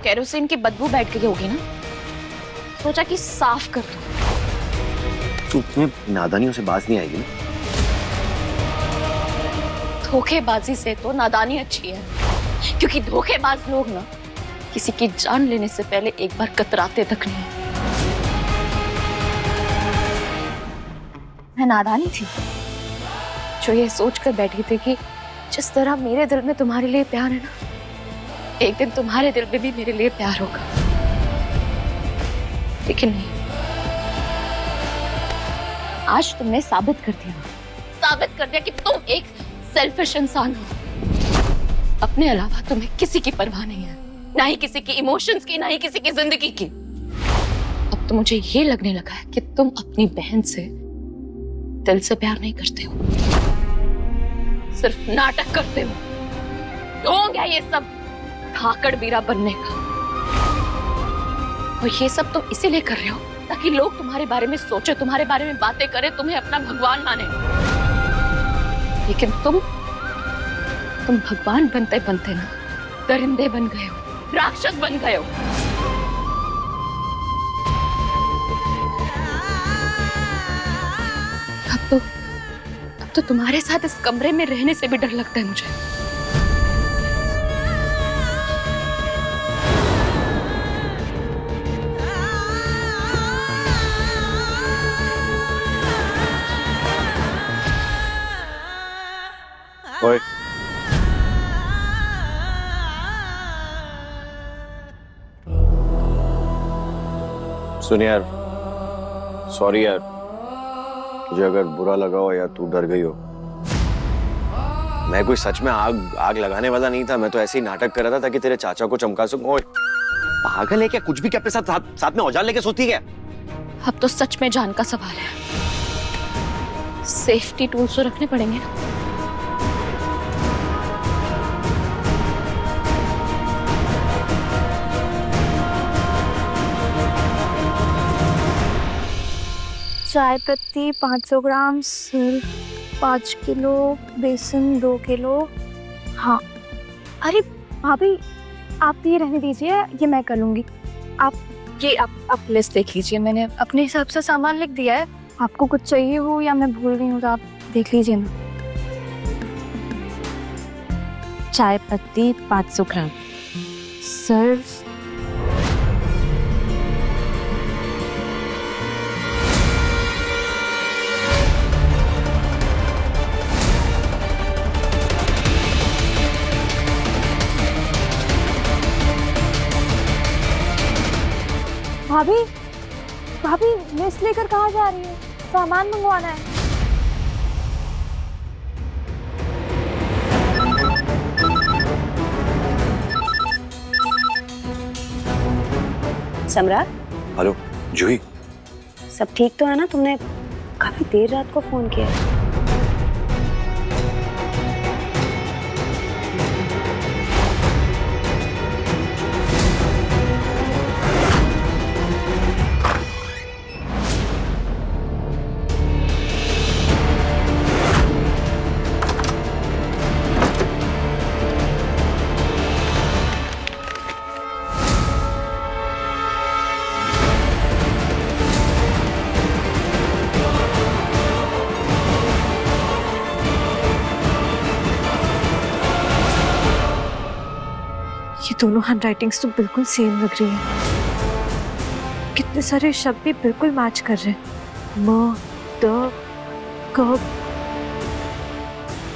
Kerosene की बदबू बैठ गई होगी ना, सोचा कि साफ कर दूं। तो तुम्हें नादानियों से बात नहीं आएगी ना? धोखेबाजी से तो नादानी अच्छी है, क्योंकि धोखेबाज लोग ना किसी की जान लेने से पहले एक बार कतराते तक नहीं। मैं नादानी थी जो ये सोचकर बैठी थी कि जिस तरह मेरे दिल में तुम्हारे लिए प्यार है ना, एक दिन तुम्हारे दिल में भी मेरे लिए प्यार होगा। लेकिन नहीं, आज तुमने साबित कर दिया कि तुम एक सेल्फिश इंसान हो। अपने अलावा तुम्हें किसी की परवाह नहीं है, ना ही किसी की इमोशंस की, ना ही किसी की जिंदगी की। अब तो मुझे ये लगने लगा है कि तुम अपनी बहन से दिल से प्यार नहीं करते हो, सिर्फ नाटक करते हो। ढोंग है ये सब ठाकड़ बीरा बनने का। और ये सब तुम इसीलिए कर रहे हो ताकि लोग तुम्हारे बारे में सोचे, तुम्हारे बारे में बातें करें, तुम्हें अपना भगवान माने। लेकिन तुम भगवान बनते बनते ना दरिंदे बन गए हो, राक्षस बन गए हो। अब तो तुम्हारे साथ इस कमरे में रहने से भी डर लगता है मुझे। ओए, सुन यार, सॉरी यार, तुझे अगर बुरा लगा हो या तू डर गई हो। मैं कोई सच में आग लगाने वाला नहीं था। मैं तो ऐसे ही नाटक कर रहा था ताकि तेरे चाचा को चमका सकूं। ओए, पागल है क्या? कुछ भी क्या अपने साथ में औजार लेके सोती है? अब तो सच में जान का सवाल है। सेफ्टी टूल्स तो रखने पड़ेंगे ना। चाय पत्ती 500 ग्राम, सिर्फ 5 किलो, बेसन 2 किलो। हाँ, अरे भाभी आप ये रहने दीजिए, ये मैं कर लूँगी। आप लिस्ट देख लीजिए, मैंने अपने हिसाब से सामान लिख दिया है। आपको कुछ चाहिए हो या मैं भूल गई हूँ तो आप देख लीजिए ना। चाय पत्ती 500 ग्राम, सिर्फ भाभी लिस्ट लेकर कहाँ जा रही है? सामान मंगवाना है। सम्राट। हेलो जूही, सब ठीक तो है ना? तुमने काफी देर रात को फोन किया है। ये दोनों हैंडराइटिंग्स तो बिल्कुल सेम लग रही है। कितने सारे शब्द भी बिल्कुल मैच कर रहे हैं। म, द, क,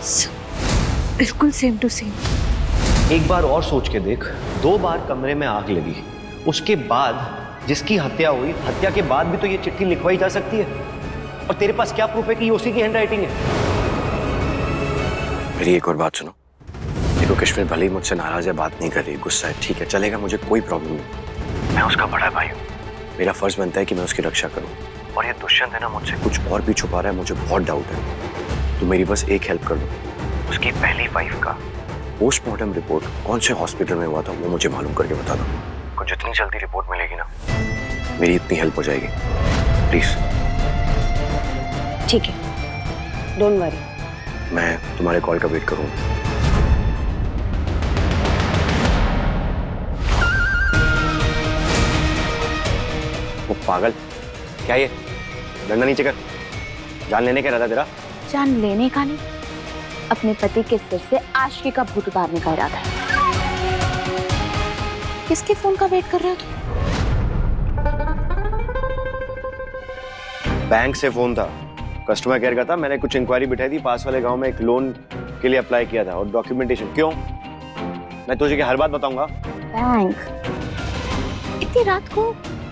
स, बिल्कुल सेम टू सेम। एक बार और सोच के देख, 2 बार कमरे में आग लगी, उसके बाद जिसकी हत्या हुई, हत्या के बाद भी तो ये चिट्ठी लिखवाई जा सकती है। और तेरे पास क्या प्रूफ है कि ये उसी की हैंडराइटिंग है? मेरी एक और बात सुनो। देखो, कश्मीर भले ही मुझसे नाराज है, बात नहीं कर रही, गुस्सा है, ठीक है, चलेगा, मुझे कोई प्रॉब्लम नहीं। मैं उसका बड़ा भाई हूँ, मेरा फर्ज बनता है कि मैं उसकी रक्षा करूँ। और ये दुष्यंत है ना, मुझसे कुछ और भी छुपा रहा है, मुझे बहुत डाउट है। तो मेरी बस एक हेल्प कर दो, उसकी पहली वाइफ का पोस्टमार्टम रिपोर्ट कौन से हॉस्पिटल में हुआ था वो मुझे मालूम करके बता दो। कुछ जितनी जल्दी रिपोर्ट मिलेगी ना, मेरी इतनी हेल्प हो जाएगी, प्लीज। ठीक है, डोंट वरी। मैं तुम्हारे कॉल का वेट करूँ। वो पागल, क्या ये डंडा नीचे कर। जान लेने का इरादा तेरा? जान लेने का नहीं, अपने पति के सिर से आशिकी का भूत उतारने का इरादा है। किसके फोन का वेट कर रहे हो तुम? बैंक से फोन था, कस्टमर केयर का था। मैंने कुछ इंक्वायरी बिठाई थी, पास वाले गांव में एक लोन के लिए अप्लाई किया था और डॉक्यूमेंटेशन। क्यों? मैं तुझे क्या हर बात बताऊंगा? बैंक? इतनी रात को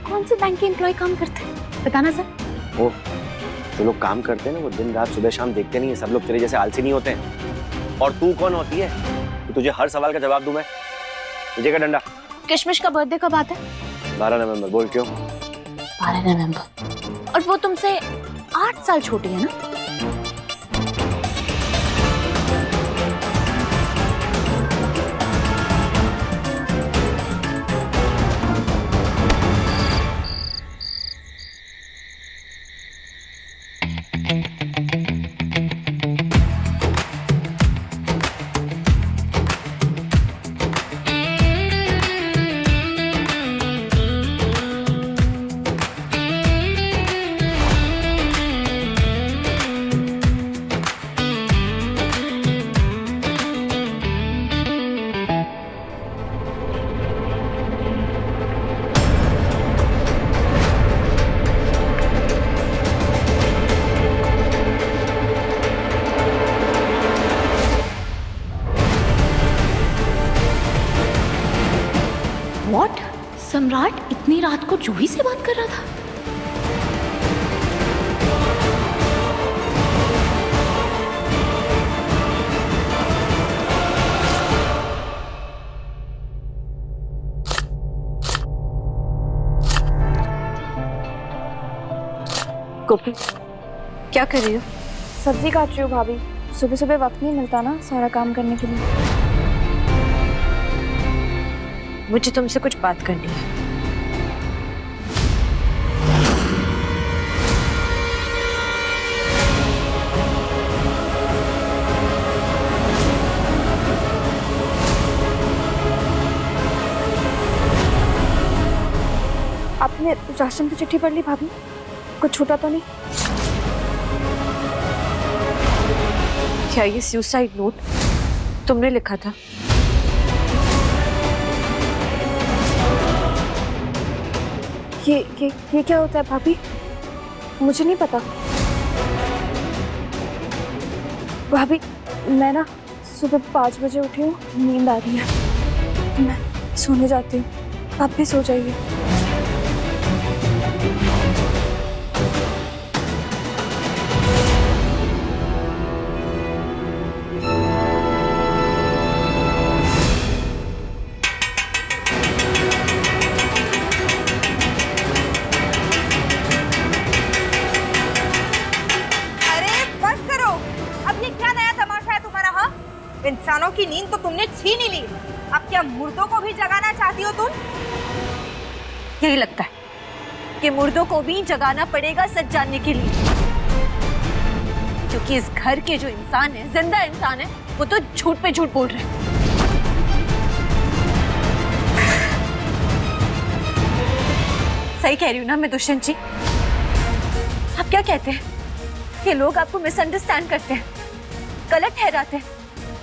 कौन से बैंक के एम्प्लॉय काम करते हैं, बताना सर। वो जो लोग काम करते हैं ना, वो दिन रात सुबह शाम देखते नहीं है। सब लोग तेरे जैसे आलसी नहीं होते हैं। और तू कौन होती है तो तुझे हर सवाल का जवाब दूं मैं? नीचे का डंडा। किशमिश का बर्थडे कब आता है? 12 नवंबर। बोल क्यों? 12 नवंबर। और वो तुमसे 8 साल छोटी है ना? What? सम्राट इतनी रात को जूही से बात कर रहा था? गोपी, क्या कर रही हो? सब्जी काट रही हूँ भाभी। सुबह सुबह वक्त नहीं मिलता ना सारा काम करने के लिए। मुझे तुमसे कुछ बात करनी है। आपने राशन की चिट्ठी पढ़ ली भाभी? कुछ छूटा तो नहीं? क्या ये सुसाइड नोट तुमने लिखा था? ये क्या होता है भाभी? मुझे नहीं पता। भाभी मैं ना सुबह 5 बजे उठी हूँ, नींद आ रही है, मैं सोने जाती हूँ। आप भी सो जाइए। इंसानों की नींद तो तुमने छीन ही ली, अब क्या मुर्दों को भी जगाना चाहती हो तुम? यही लगता है कि मुर्दों को भी जगाना पड़ेगा सच जानने के लिए, क्योंकि इस घर के जो इंसान है, जिंदा इंसान है, वो तो झूठ पे झूठ बोल रहे हैं। सही कह रही हूँ ना मैं दुष्यंत जी? आप क्या कहते हैं? ये लोग आपको मिसअंडरस्टैंड करते हैं, गलत ठहराते हैं।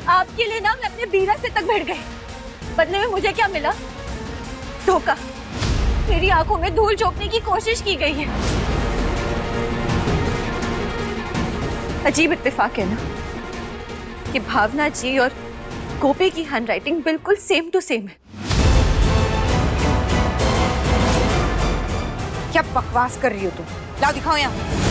आपके लिए ना मैं अपने बीरा से तक भिड़ गई, बदले में मुझे क्या मिला? धोखा। मेरी आंखों में धूल झोंकने की कोशिश की गई है। अजीब इत्तेफाक है ना कि भावना जी और गोपी की हैंडराइटिंग बिल्कुल सेम टू सेम है। क्या बकवास कर रही हो तुम? लाओ दिखाओ यहाँ।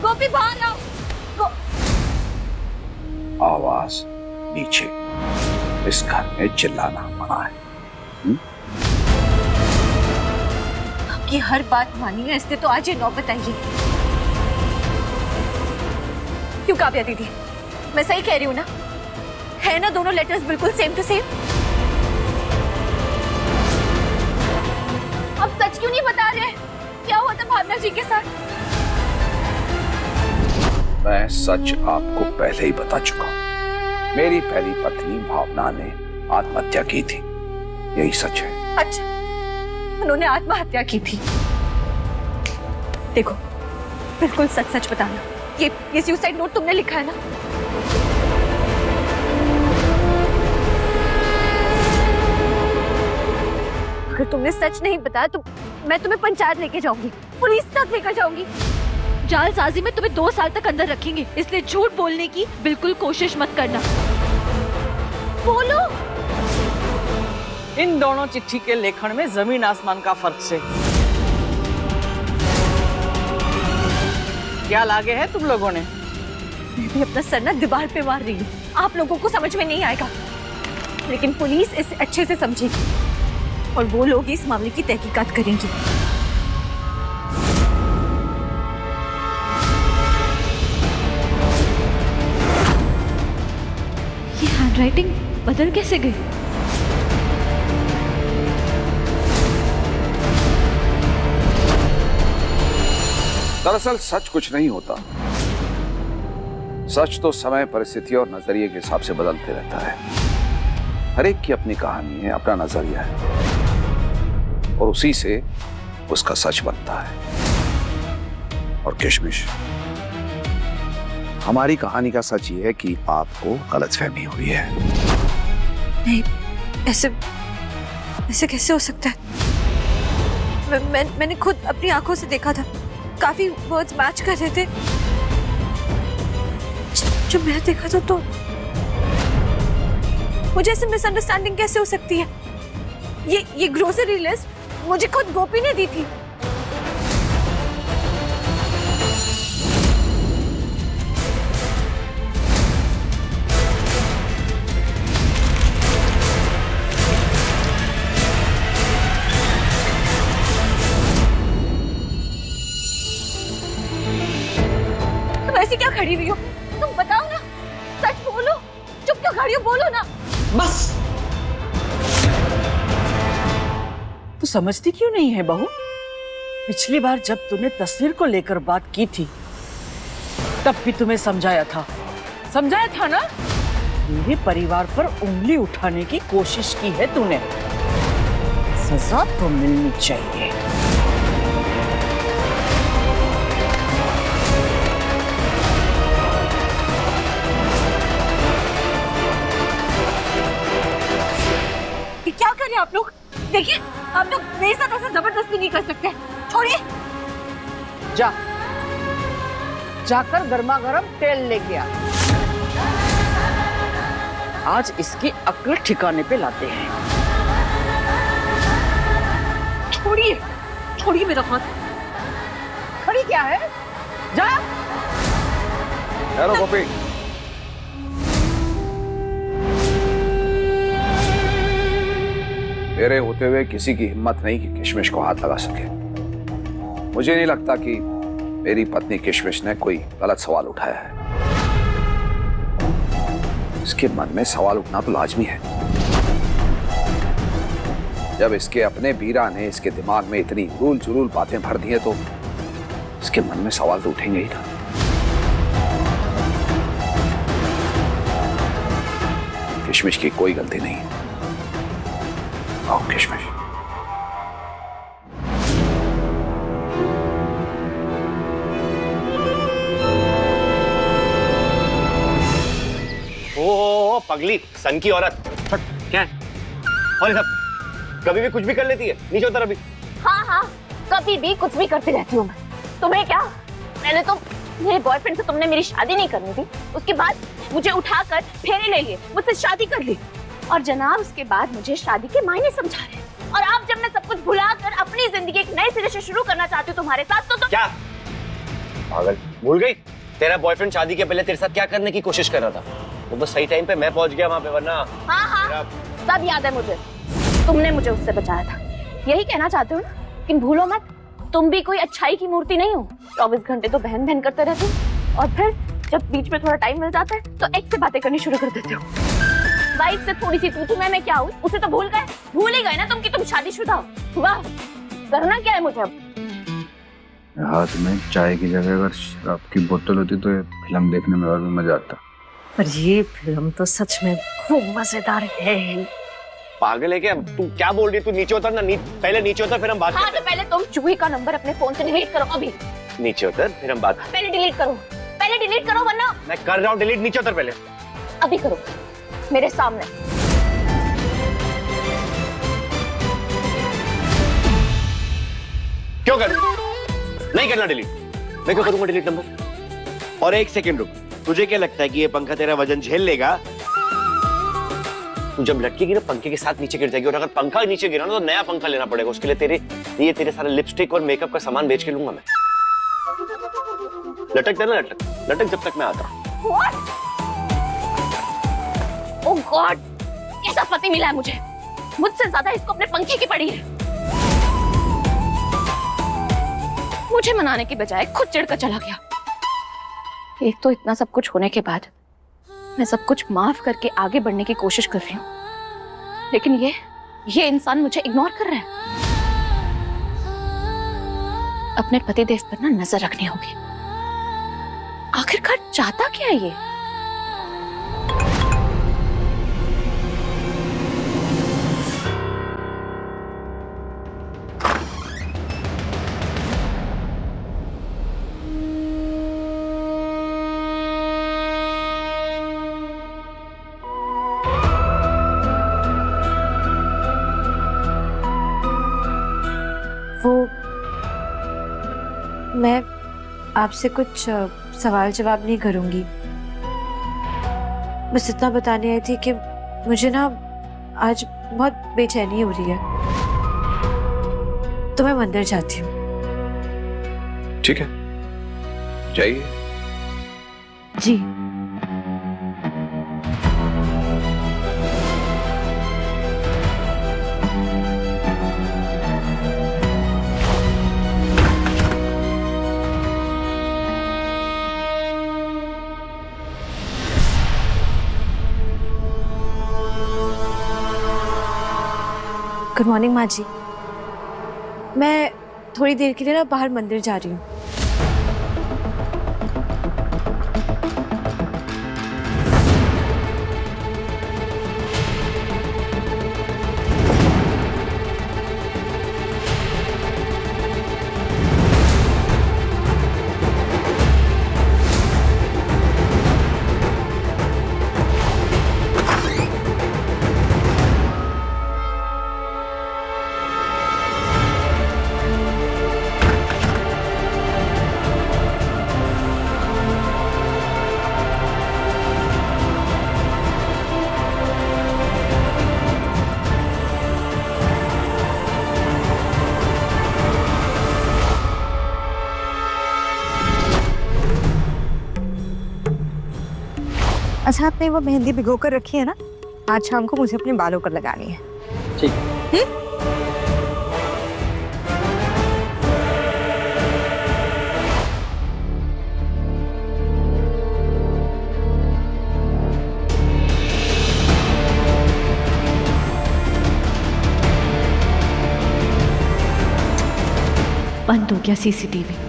गोपी बाहर आओ। आवाज नीचे, इस घर में चिल्लाना मना है। आपकी हर बात मानी है, इससे तो आज ये नौबत आई क्यों? काव्या दीदी, मैं सही कह रही हूँ ना? है ना दोनों लेटर्स बिल्कुल सेम टू सेम? अब सच क्यों नहीं बता रहे? क्या हुआ था भावना जी के साथ? मैं सच आपको पहले ही बता चुका हूं। मेरी पहली पत्नी भावना ने आत्महत्या की थी, यही सच है। अच्छा, उन्होंने आत्महत्या की थी। देखो, बिल्कुल सच सच बताना, ये सुसाइड नोट तुमने लिखा है ना? अगर तुमने सच नहीं बताया तो मैं तुम्हें पंचायत लेके जाऊंगी, पुलिस तक लेकर जाऊंगी। जालसाजी में तुम्हें 2 साल तक अंदर रखेंगे, इसलिए झूठ बोलने की बिल्कुल कोशिश मत करना। बोलो। इन दोनों चिट्ठी के लेखन में जमीन आसमान का फर्क से। क्या लागे है तुम लोगों ने? मैं भी अपना सर ना दीवार पे मार रही हूँ, आप लोगों को समझ में नहीं आएगा, लेकिन पुलिस इसे अच्छे से समझेगी और वो लोग इस मामले की तहकीकात करेंगे। ये हैंडराइटिंग बदल कैसे गई? दरअसल सच कुछ नहीं होता। सच तो समय, परिस्थिति और नजरिए के हिसाब से बदलते रहता है। हर एक की अपनी कहानी है, अपना नजरिया है, और उसी से उसका सच बनता है। और किशमिश, हमारी कहानी का सच ये है कि आपको गलतफहमी हुई है। नहीं, ऐसे कैसे हो सकता है? मैंने खुद अपनी आंखों से देखा था, काफी वर्ड्स मैच कर रहे थे। जब मैंने देखा था तो मुझे ऐसे मिसअंडरस्टैंडिंग कैसे हो सकती है? ये ग्रोसरी लिस्ट मुझे खुद गोपी ने दी थी। ऐसी क्या खड़ी हुई हो? तुम बताओ ना, सच बोलो, चुप क्यों खड़ी हो? बोलो ना। बस। तू समझती क्यों नहीं है बहू? पिछली बार जब तूने तस्वीर को लेकर बात की थी तब भी तुम्हें समझाया था ना? मेरे परिवार पर उंगली उठाने की कोशिश की है तूने, सजा तो मिलनी चाहिए। क्या कर रहे हैं आप लोग? देखिए, आप लोग मेरे साथ ऐसे जबरदस्ती नहीं कर सकते। छोड़िए। जाकर गर्मा गर्म तेल लेके आ। आज इसकी अक्ल ठिकाने पे लाते हैं। छोड़िए मेरा हाथ। खड़ी क्या है? जा। हेलो गोपी। मेरे होते हुए किसी की हिम्मत नहीं कि किशमिश को हाथ लगा सके। मुझे नहीं लगता कि मेरी पत्नी किशमिश ने कोई गलत सवाल उठाया है। इसके मन में सवाल उठना तो लाजमी है। जब इसके अपने बीरा ने इसके दिमाग में इतनी उलूल जुलूल बातें भर दी है तो इसके मन में सवाल तो उठेंगे ही ना। किशमिश की कोई गलती नहीं है। आओ किशमिश। ओ पगली सन की औरत, क्या है? और सब कभी भी कुछ भी कर लेती है। नीचे उतर अभी। हाँ, कभी भी कुछ भी करती रहती हूँ मैं। तुम्हें क्या? पहले तो मेरे बॉयफ्रेंड से तुमने मेरी शादी नहीं करनी थी, उसके बाद मुझे उठाकर फेरे ले लिए, मुझसे शादी कर ली, और जनाब उसके बाद मुझे शादी के मायने समझा रहे। और आप जब मैं सब कुछ भुलाकर अपनी जिंदगी एक नए सिरे से शुरू करना चाहती हूँ तुम्हारे साथ, तो क्या पागल भूल गई? तेरा बॉयफ्रेंड शादी के पहले तेरे साथ क्या करने की कोशिश कर रहा था? वो बस सही टाइम पे मैं पहुंच गया वहां पे, वरना। हाँ, सब याद है मुझे। तुमने मुझे उससे बचाया था, यही कहना चाहते हो ना? लेकिन भूलो मत, तुम भी कोई अच्छाई की मूर्ति नहीं हो। 24 घंटे तो बहन बहन करते रहते हो, और फिर जब बीच में थोड़ा टाइम मिल जाता है तो एक से बातें करनी शुरू कर देते हो। वाइफ से थोड़ी सी तू मैं क्या हूँ उसे तो भूल ही गए ना तुम कि तुम शादीशुदा हो। वाह, करना क्या है मुझे अब? हाथ में चाय की जगह अगर शराब की बोतल होती तो ये फिल्म देखने में और भी मजा आता। पर ये फिल्म तो सच में खूब मजेदार है। पागल है क्या? तू क्या बोल रही है? तू नीचे उतर ना, पहले नीचे उतर फिर हम बात हाँ, तो पहले तुम चूहे का नंबर अपने फोन से डिलीट करो अभी। नीचे उतर फिर हम बात। पहले डिलीट करो वरना। मैं कर रहा हूँ डिलीट, नीचे उतर पहले। अभी करो मेरे सामने। क्यों करूं? नहीं करना डिलीट। मैं क्यों करूंगा डिलीट नंबर? और एक सेकंड रुक, तुझे क्या लगता है कि ये पंखा तेरा वजन झेल लेगा? तू जब लटकेगी ना पंखे के साथ नीचे गिर जाएगी, और अगर पंखा नीचे गिरा ना तो नया पंखा लेना पड़ेगा। उसके लिए तेरे सारे लिपस्टिक और मेकअप का सामान बेच के लूंगा मैं। लटक देना, लटक जब तक मैं आता हूं। ओह गॉड, कैसा पति मिला है मुझे। मुझसे ज्यादा इसको अपने पंखे की पड़ी है। मुझे मनाने की बजाय खुद चिढ़कर चला गया। एक तो इतना सब कुछ होने के बाद मैं सब कुछ माफ करके आगे बढ़ने की कोशिश कर रही हूँ, लेकिन ये इंसान मुझे इग्नोर कर रहा है। अपने पतिदेव पर ना नजर रखनी होगी। आखिरकार चाहता क्या है ये? मैं आपसे कुछ सवाल जवाब नहीं करूंगी, बस इतना बताने आई थी कि मुझे ना आज बहुत बेचैनी हो रही है, तो मैं मंदिर जाती हूँ। ठीक है, जाइए। जी। गुड मॉर्निंग माँ जी। मैं थोड़ी देर के लिए ना बाहर मंदिर जा रही हूँ। अच्छा, आपने वो मेहंदी भिगो कर रखी है ना, आज शाम को मुझे अपने बालों पर लगानी है। ठीक। बंद हो गया सीसीटीवी।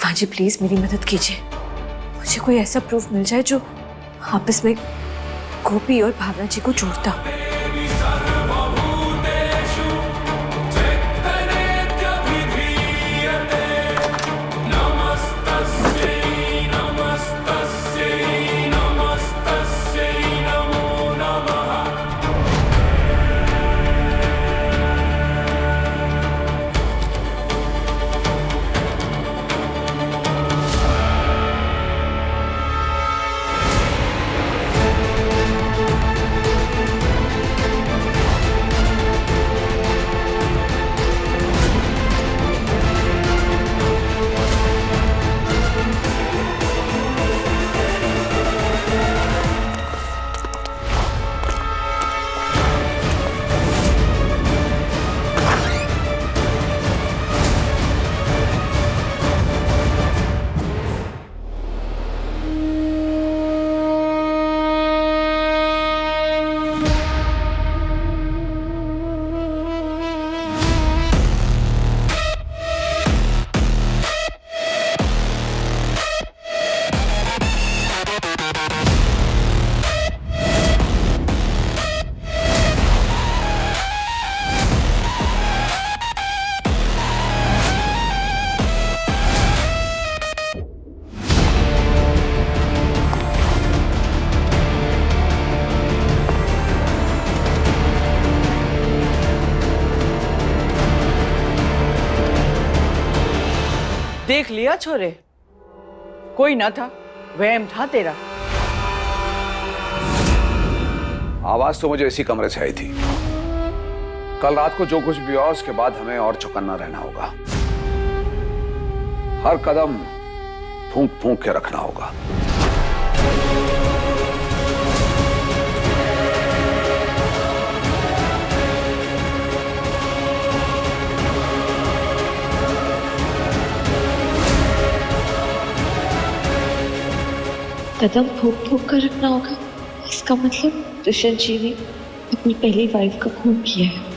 जी प्लीज मेरी मदद कीजिए, मुझे कोई ऐसा प्रूफ मिल जाए जो आपस में गोपी और भावना जी को जोड़ता हो। देख लिया छोरे, कोई ना था, वहम था तेरा। आवाज तो मुझे इसी कमरे से आई थी। कल रात को जो कुछ भी हुआ उसके बाद हमें और चौकन्ना रहना होगा। हर कदम फूंक फूंक के रखना होगा। कदम फूक फूक कर रखना होगा। इसका मतलब दुष्यंत जी ने अपनी पहली वाइफ का खून किया है।